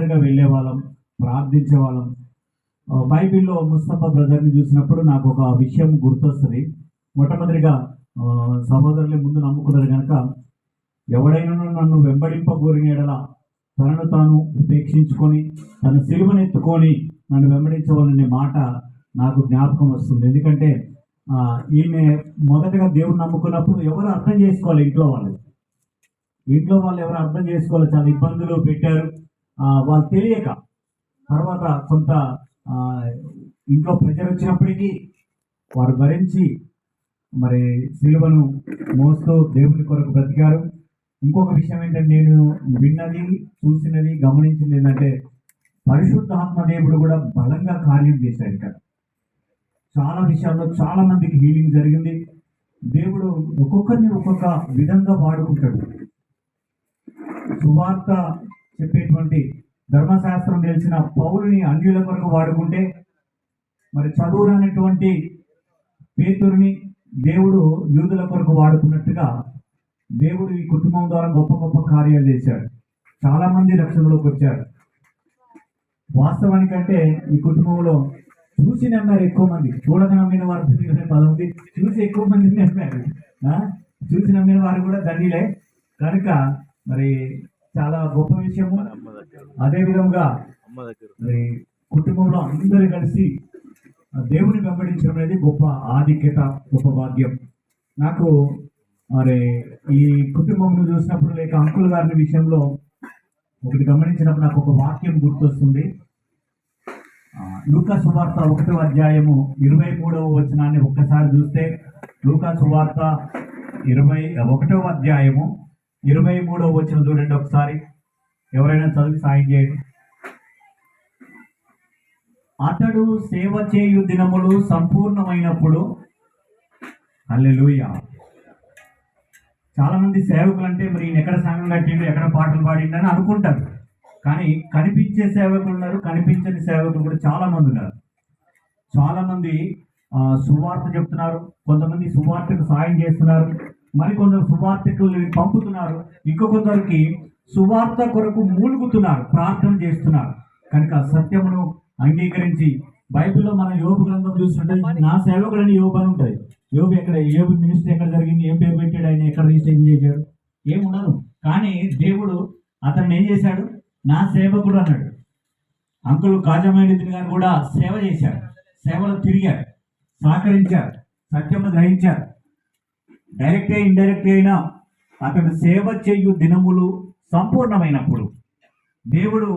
రెగ్యులర్గా వెళ్ళే వాళ్ళం, ప్రార్థించే వాళ్ళం. బైబిల్‌లో ముస్తఫా బ్రదర్‌ని చూసినప్పుడు నాకు ఒక విషయం గుర్తొస్తది. మొట్టమొదటిగా సహోదరులే ముందు నమ్ముకున్నారు గనక, ఎవడైనను నన్ను వెంబడింపగోరిన యెడల తనను తాను ఉపేక్షించుకొని, తన సిలువనెత్తుకొని నన్ను వెంబడించవలనే మాట నాకు జ్ఞాపకం వస్తుంది. ఎందుకంటే ఈమె మొదటగా దేవుడిని నమ్ముకున్నప్పుడు ఎవరు అర్థం చేసుకోవాలి ఇంట్లో వాళ్ళు. ఇంట్లో వాళ్ళు ఎవరు అర్థం చేసుకోవాలి, చాలా ఇబ్బందులు పెట్టారు. వాళ్ళు తెలియక తర్వాత కొంత ఇంట్లో ప్రెషర్ వచ్చినప్పటికీ వారు భరించి మరి సిలువను మోస్తూ దేవుని కొరకు బ్రతికారు. ఇంకొక విషయం ఏంటంటే, నేను విన్నది, చూసినది, గమనించింది ఏంటంటే, పరిశుద్ధాత్మ దేవుడు కూడా బలంగా కార్యం చేశాడు ఇక్కడ. చాలా విషయాల్లో చాలా మందికి హీలింగ్ జరిగింది. దేవుడు ఒక్కొక్కరిని ఒక్కొక్క విధంగా వాడుకుంటాడు. సువార్త చెప్పేటువంటి ధర్మశాస్త్రం తెలిసిన పౌరుని అన్యుల కొరకు వాడుకుంటే, మరి చదువురానటువంటి పేతురుని దేవుడు యూదుల కొరకు వాడుకున్నట్టుగా దేవుడు ఈ కుటుంబం ద్వారా గొప్ప గొప్ప కార్యాలు చేశాడు. చాలా మంది రక్షణలోకి వచ్చారు. వాస్తవానికంటే ఈ కుటుంబంలో చూసి నమ్మారు ఎక్కువ మంది. చూడక నమ్మిన వారు 10 చూసి ఎక్కువ మంది నమ్మారు. చూసి నమ్మిన వారు కూడా ధన్యులే. కనుక మరి చాలా గొప్ప విషయము. అదేవిధంగా మరి కుటుంబంలో అందరూ కలిసి దేవుని వెంబడించడం అనేది గొప్ప ఆధిక్యత, గొప్ప భాగ్యం. నాకు మరి ఈ కుటుంబంను చూసినప్పుడు, లేక అంకుల్ గారి విషయంలో ఒకటి గమనించినప్పుడు నాకు ఒక వాక్యం గుర్తొస్తుంది. లూకా సువార్త 1వ అధ్యాయము 23వ వచనాన్ని ఒక్కసారి చూస్తే, లూకా సువార్త 21వ అధ్యాయము 23వ వచనం చూడండి ఒకసారి. ఎవరైనా చదివి సాయం చేయండి. అతడు సేవ చేయు దినములు సంపూర్ణమైనప్పుడు, హల్లెలూయా. చాలా మంది సేవకులు అంటే మరి ఈయన ఎక్కడ సంఘం కట్టిండు, ఎక్కడ పాటలు పాడిండు అని అనుకుంటారు. కానీ కనిపించే సేవకులు ఉన్నారు, కనిపించని సేవకులు కూడా చాలా మంది ఉన్నారు. చాలా మంది సువార్త చెప్తున్నారు, కొంతమంది సువార్తకు సాయం చేస్తున్నారు, మరికొందరు సువార్తకులు పంపుతున్నారు, ఇంకొందరికి సువార్త కొరకు మూలుగుతున్నారు, ప్రార్థన చేస్తున్నారు. కనుక సత్యమును అంగీకరించి, బైబిల్లో మన యోబు గ్రంథం చూస్తుంటే నా సేవకుడని యోబు అని ఉంటుంది. యోబు యోబు మినిస్ట్రీ ఎక్కడ జరిగింది, ఏం పేరు పెట్టాడు, ఆయన ఎక్కడ రిజిస్ట్రేషన్ చేశాడు, ఏముండదు. కానీ దేవుడు అతన్ని ఏం చేశాడు, నా సేవకుడు అన్నాడు. అంకుల్ కాజమైనదిని గారు కూడా సేవ చేశారు, సేవలో తిరిగారు, సహకరించారు, సత్యము గ్రహించారు. డైరెక్ట్ ఇండైరెక్ట్ అయినా అతడు సేవ చేయు దినములు సంపూర్ణమైనప్పుడు దేవుడు